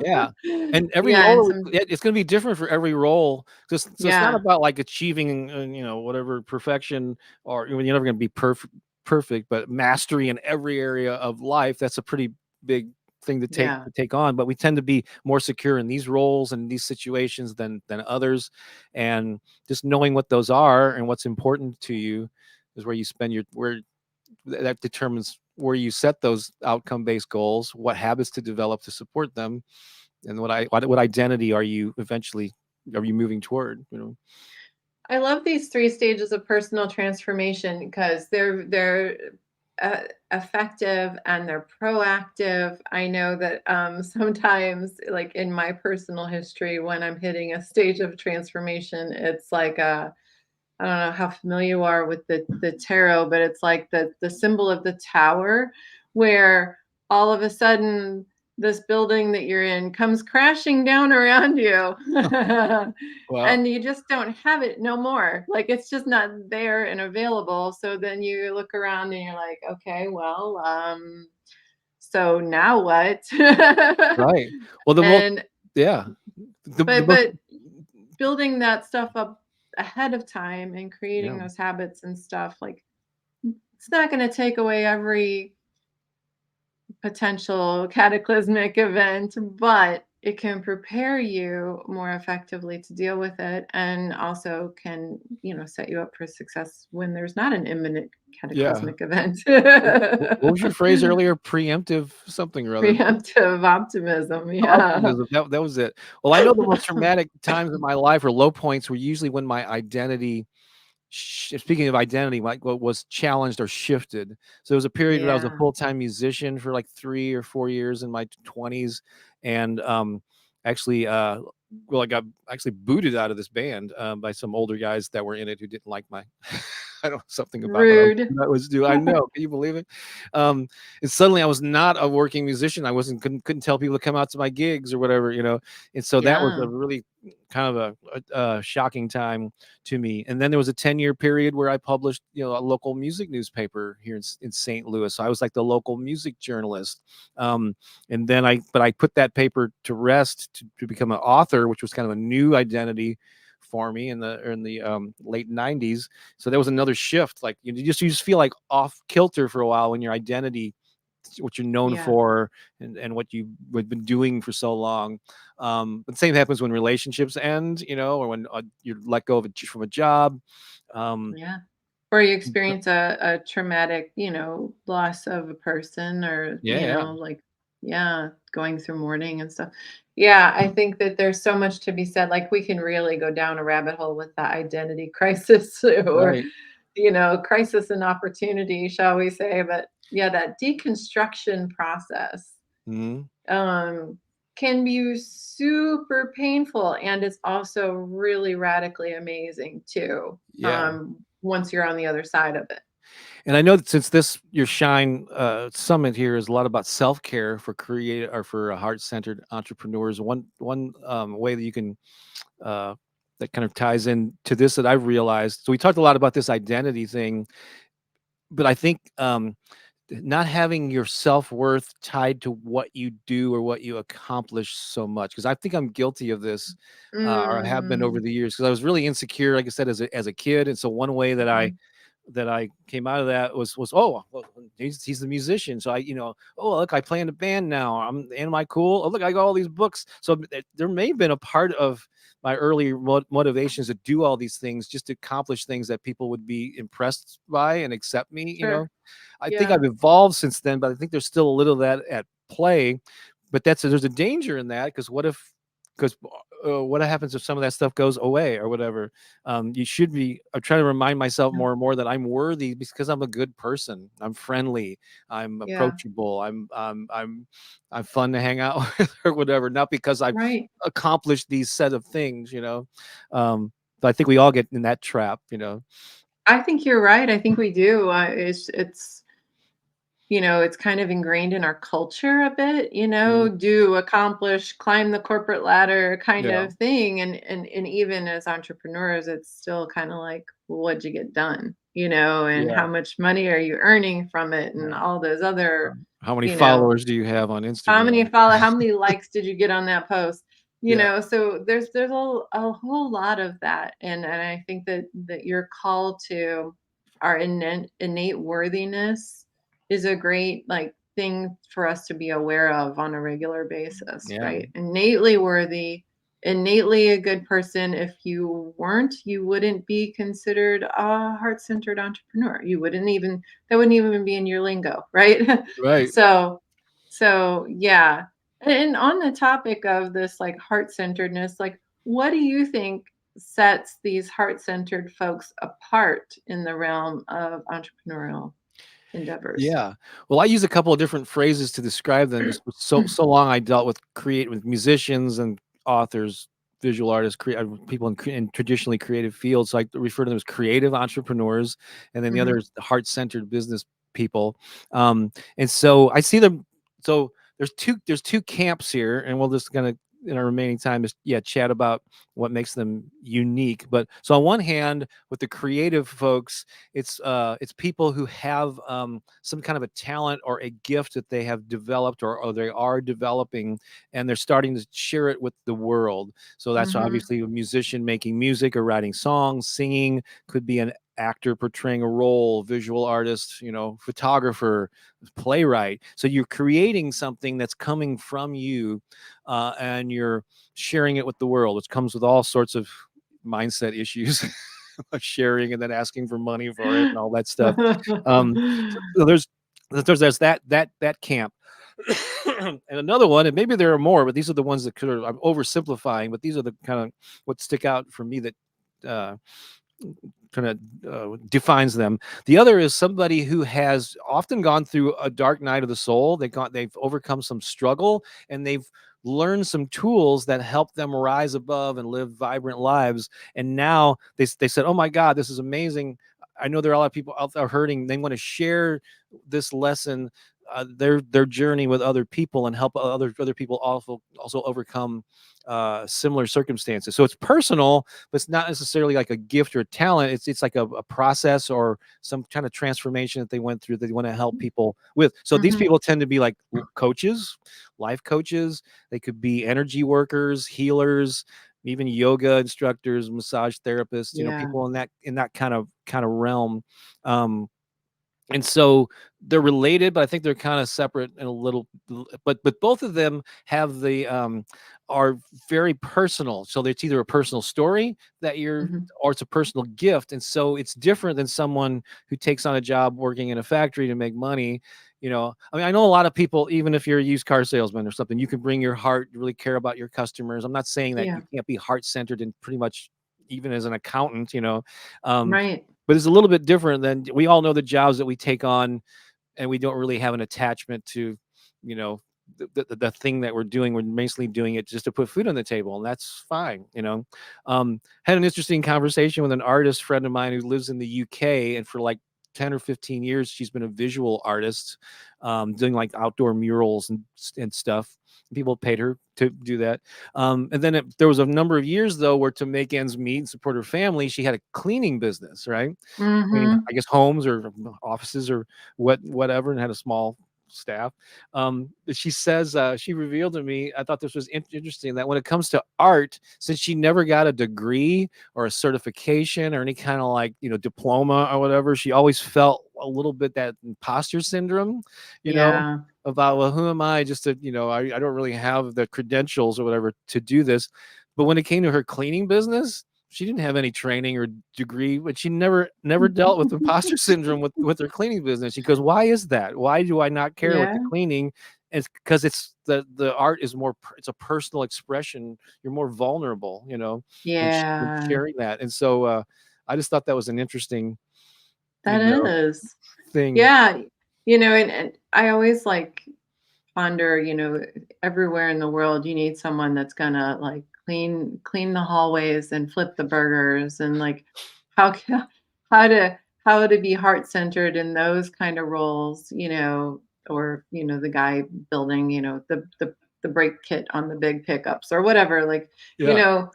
yeah. And every Yeah, and role, some it's going to be different for every role. So it's not yeah, about like achieving, whatever perfection, or you're never going to be perfect, but mastery in every area of life. That's a pretty big thing to yeah, take on. But we tend to be more secure in these roles and these situations than others. And just knowing what those are and what's important to you is where you spend where that determines where you set those outcome based goals, what habits to develop to support them, and what identity are you moving toward. I love these 3 stages of personal transformation because they're effective and they're proactive. I know that sometimes, like in my personal history, when I'm hitting a stage of transformation, it's like I don't know how familiar you are with the tarot, but it's like the symbol of the tower, where all of a sudden this building that you're in comes crashing down around you. Well, And you just don't have it no more. Like it's just not there and available. So then you look around and you're like, okay, well, so now what? right. Well, the most, And yeah, the but most, but building that stuff up ahead of time and creating yeah. those habits and stuff, like, it's not gonna take away every potential cataclysmic event, but it can prepare you more effectively to deal with it and also can, set you up for success when there's not an imminent Yeah. cataclysmic event. What was your phrase earlier? Preemptive something or other. Preemptive optimism, yeah. Optimism. That was it. Well, I know the most traumatic times in my life or low points were usually when my identity speaking of identity, like what was challenged or shifted. So there was a period where I was a Yeah, full-time musician for like 3 or 4 years in my 20s, and actually, well, I got actually booted out of this band by some older guys that were in it who didn't like my. I don't know something about rude. what I was doing. I know. Can you believe it? Um, and suddenly I was not a working musician. I wasn't couldn't tell people to come out to my gigs or whatever, And so that was Yeah, a really kind of a shocking time to me. And then there was a 10-year period where I published, a local music newspaper here in St. Louis. So I was like the local music journalist. And then I put that paper to rest to become an author, which was kind of a new identity for me in the late 90s. So there was another shift. Like you just feel like off kilter for a while when your identity, what you're known yeah. for, and what you've been doing for so long. But the same happens when relationships end, or when you're let go from a job. Um, Yeah. Or you experience a traumatic, loss of a person or, yeah, yeah, like, yeah, going through mourning and stuff. Yeah, I think that there's so much to be said. Like we can really go down a rabbit hole with the identity crisis or, right. crisis and opportunity, shall we say. But yeah, that deconstruction process Mhm. um, can be super painful, and it's also really radically amazing too, Yeah. once you're on the other side of it. And I know that since this your Shine summit here is a lot about self care for create or for heart centered entrepreneurs. One way that you can uh, that kind of ties in to this that I've realized. So we talked a lot about this identity thing, but I think not having your self-worth tied to what you do or what you accomplish so much, because I think I'm guilty of this, or I have been over Mm, the years, because I was really insecure, like I said, as a kid. And so one way that I mhm. that I came out of that was, oh, well, he's the musician, so oh, look, I play in a band now. Am I cool? Oh, look, I got all these books. So there may have been a part of my early motivations to do all these things just to accomplish things that people would be impressed by and accept me. Sure. I think Yeah. I've evolved since then, but I think there's still a little of that at play. But there's a danger in that, because because what happens if some of that stuff goes away or whatever? You should be. I'm trying to remind myself Mm. more and more that I'm worthy because I'm a good person. I'm friendly. I'm Yeah. approachable. I'm fun to hang out with or whatever. Not because I've Right. accomplished these set of things. But I think we all get in that trap. I think you're right. I think we do. It's kind of ingrained in our culture a bit, Mhm. do, accomplish, climb the corporate ladder kind Yeah. of thing. And even as entrepreneurs, it's still kind of like, well, what'd you get done? And Yeah. how much money are you earning from it? And Yeah. all those other, How many you know, followers do you have on how Instagram? many likes did you get on that post? Yeah. So there's a whole lot of that. And I think that your call to our innate worthiness is a great like thing for us to be aware of on a regular basis, Yeah. right? Innately worthy, innately a good person. If you weren't, you wouldn't be considered a heart-centered entrepreneur. You wouldn't even that wouldn't even be in your lingo, right? Right. So yeah. And on the topic of this like heart-centeredness, like what do you think sets these heart-centered folks apart in the realm of entrepreneurial? endeavors. Yeah. Well, I use a couple of different phrases to describe them. Just so long I dealt with musicians and authors, visual artists, people in traditionally creative fields. So I refer to them as creative entrepreneurs, and then the other Mhm, is heart-centered business people. And so I see them. So there's two camps here, and we'll just gonna in our remaining time is chat about what makes them unique. But so on one hand, with the creative folks, it's people who have some kind of a talent or a gift that they have developed or they are developing, and they're starting to share it with the world. So that's mhm. obviously a musician making music or writing songs, singing, could be an actor portraying a role, visual artist, photographer, playwright. So you're creating something that's coming from you, and you're sharing it with the world, which comes with all sorts of mindset issues of sharing and then asking for money for it and all that stuff. So there's that camp. And another one, and maybe there are more, but these are the ones that I'm oversimplifying, but these are the kind of what stick out for me that uh, kind of defines them. The other is somebody who has often gone through a dark night of the soul. They've overcome some struggle, and they've learned some tools that help them rise above and live vibrant lives. And now they said, "Oh my God, this is amazing. I know there are a lot of people out there hurting. They want to share this lesson, their journey with other people, and help other people also overcome similar circumstances." So it's personal, but it's not necessarily like a gift or a talent. It's like a process or some kind of transformation that they went through that they want to help people with. So these Mhm. people tend to be like coaches, life coaches. They could be energy workers, healers, even yoga instructors, massage therapists. Yeah. People in that kind of realm. Um, and so they're related, but I think they're kind of separate in a little. But both of them have are very personal. So it's either a personal story that Mhm. or it's a personal gift, and so it's different than someone who takes on a job working in a factory to make money. I mean, I know a lot of people, even if you're a used car salesman or something, you can bring your heart, really care about your customers. I'm not saying that Yeah. you can't be heart centered and pretty much even as an accountant. Um, Right. but it's a little bit different than we all know the jobs that we take on, and we don't really have an attachment to, you know, the thing that we're doing. We're basically doing it just to put food on the table, and that's fine. Had an interesting conversation with an artist friend of mine who lives in the UK, and for like 10 or 15 years, she's been a visual artist, doing like outdoor murals and stuff. People paid her to do that. And then there was a number of years though where to make ends meet and support her family, she had a cleaning business, right? Cleaning, Mhm. I guess, homes or offices or whatever, and had a small staff. She says, she revealed to me, I thought this was interesting, that when it comes to art, since she never got a degree or a certification or any kind of like diploma or whatever, she always felt a little bit that imposter syndrome, you know, Yeah. about, well, who am I just to, I don't really have the credentials or whatever to do this. But when it came to her cleaning business, she didn't have any training or degree, but she never dealt with imposter syndrome with her cleaning business. She goes, "Why is that? Why do I not care with the Yeah. cleaning?" It's because it's the art is more, it's a personal expression. You're more vulnerable, when Yeah. sharing that. And so I just thought that was an interesting, you That know, is. thing. Yeah. And I always like ponder, everywhere in the world you need someone that's gonna like clean the hallways and flip the burgers and like how ca- how to how to be heart centered in those kind of roles, or the guy building, the brake kit on the big pickups or whatever. Like, you Yeah, know,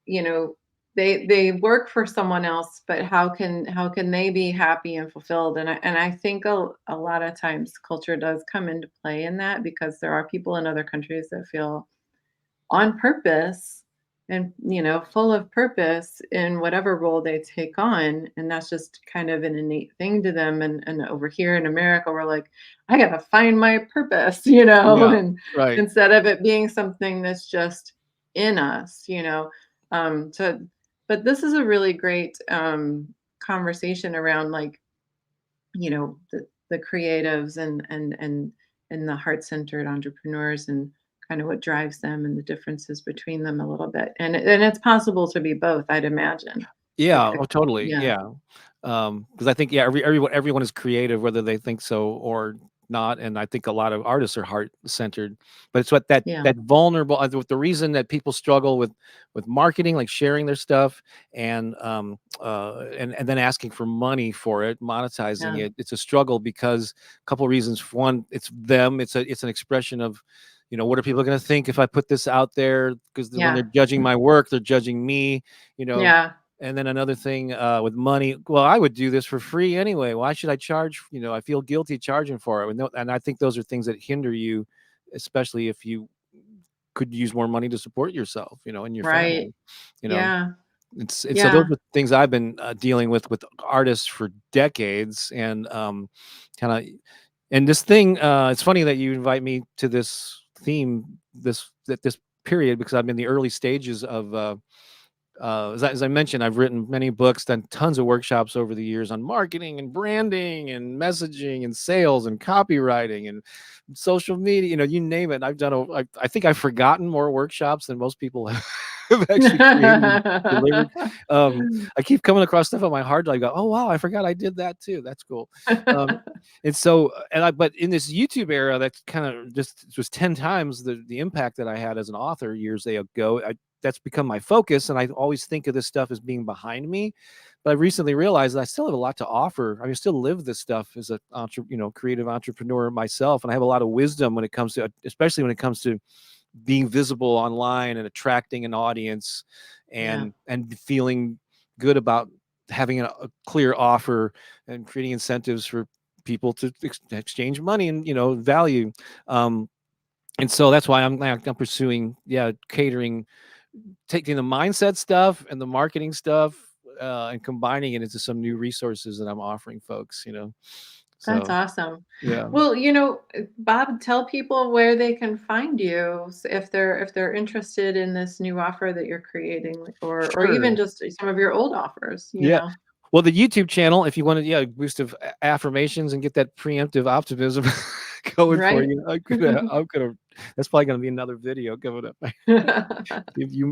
you know, they work for someone else, but how can they be happy and fulfilled? And I think a lot of times culture does come into play in that because there are people in other countries that feel on purpose and full of purpose in whatever role they take on, and that's just kind of an innate thing to them. And over here in America we're like, I gotta find my purpose, yeah, and right. instead of it being something that's just in us. So but this is a really great conversation around, like, the creatives and the heart-centered entrepreneurs, and kind of what drives them and the differences between them a little bit. And it's possible to be both, I'd imagine. Yeah, A oh, totally, yeah, yeah. Because I think, yeah, everyone is creative, whether they think so or not, and I think a lot of artists are heart-centered, but it's what yeah, that vulnerable the reason that people struggle with marketing, like sharing their stuff and then asking for money for it, monetizing yeah, it, it's a struggle because a couple reasons. One, it's them, it's an expression of, what are people gonna think if I put this out there? Because when they're yeah, judging my work, they're judging me, you know? yeah, And then another thing, with money, well, I would do this for free anyway. Why should I charge? I feel guilty charging for it. And I think those are things that hinder you, especially if you could use more money to support yourself, and your right. family. You know, Yeah, and so those yeah, are things I've been dealing with artists for decades, and kind of, and this thing. It's funny that you invite me to this theme, this period, because I'm in the early stages of. As I mentioned, I've written many books, done tons of workshops over the years on marketing and branding and messaging and sales and copywriting and social media. You name it. I think I've forgotten more workshops than most people have actually created and delivered. I keep coming across stuff on my hard drive. I go, oh wow, I forgot I did that too. That's cool. Um, and so, but in this YouTube era, that's kind of just it was 10 times the impact that I had as an author years ago. That's become my focus, and I always think of this stuff as being behind me, but I recently realized that I still have a lot to offer. I mean, I still live this stuff as a creative entrepreneur myself, and I have a lot of wisdom when it comes to, especially when it comes to being visible online and attracting an audience, yeah, and feeling good about having a clear offer and creating incentives for people to exchange money and value. um, and so that's why I'm pursuing, catering, taking the mindset stuff and the marketing stuff, and combining it into some new resources that I'm offering folks. that's So awesome. yeah, Well, Bob, tell people where they can find you if they're interested in this new offer that you're creating, or even sure, just some of your old offers, yeah. Well, the YouTube channel, if you want to, boost of affirmations and get that preemptive optimism going for Right? you, that's probably gonna be another video coming up.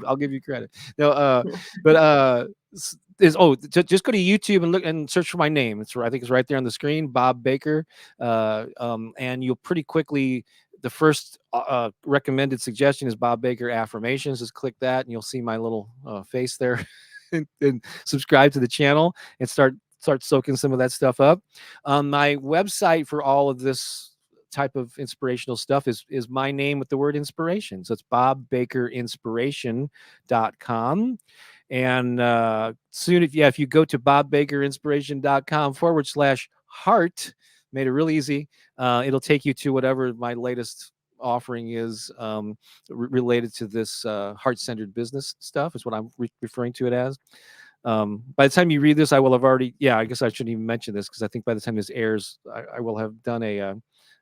I'll give you credit. No, but just go to YouTube and look and search for my name. I think it's right there on the screen, Bob Baker. And you'll pretty quickly, the first recommended suggestion is Bob Baker affirmations. Just click that, and you'll see my little face there, and subscribe to the channel and start soaking some of that stuff up. My website for all of this type of inspirational stuff is my name with the word inspiration. So it's bobbakerinspiration.com. And soon, if you go to bobbakerinspiration.com/heart, made it real easy, it'll take you to whatever my latest offering is, related to this heart-centered business stuff, is what I'm referring to it as. By the time you read this, I will have already, I guess I shouldn't even mention this, because I think by the time this airs, I will have done a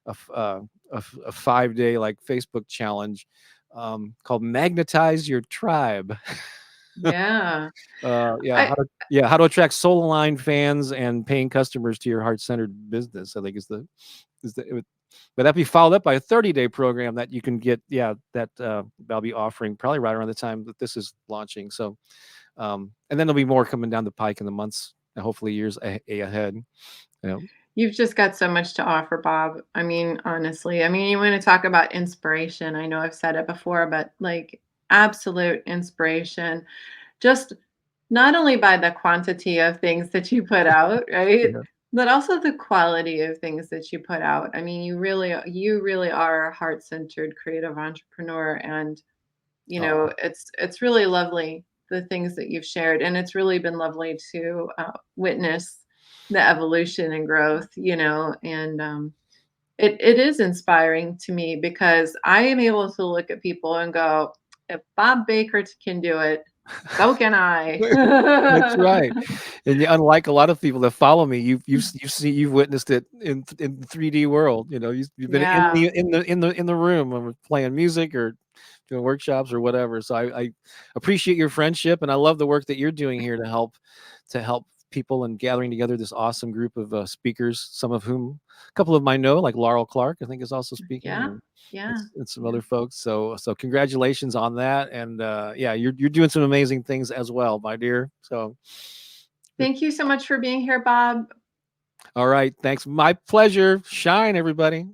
5-day like Facebook challenge, called Magnetize Your Tribe. Yeah. Yeah, I how to attract soul aligned fans and paying customers to your heart centered business, I think but that'd be followed up by a 30-day program that you can get. Yeah, that I'll be offering probably right around the time that this is launching. So, and then there'll be more coming down the pike in the months and hopefully years ahead. You know, You've just got so much to offer, Bob. I mean, honestly. I mean, you want to talk about inspiration. I know I've said it before, but like absolute inspiration. Just not only by the quantity of things that you put out, right? yeah. But also the quality of things that you put out. I mean, you really are a heart-centered creative entrepreneur, and Oh, it's really lovely, the things that you've shared, and it's really been lovely to witness the evolution and growth, and it is inspiring to me because I am able to look at people and go, if Bob Baker can do it, so can I. that's right. And unlike a lot of people that follow me, you've witnessed it in 3D world. You've been in Yeah. the room when we're playing music or doing workshops or whatever. So I appreciate your friendship, and I love the work that you're doing here to help people and gathering together this awesome group of speakers, some of whom, a couple of them I know, like Laurel Clark, I think is also speaking. Yeah. Yeah. And some other folks. So congratulations on that. And yeah, you're doing some amazing things as well, my dear. So Thank you so much for being here, Bob. all right. Thanks. My pleasure. Shine, everybody.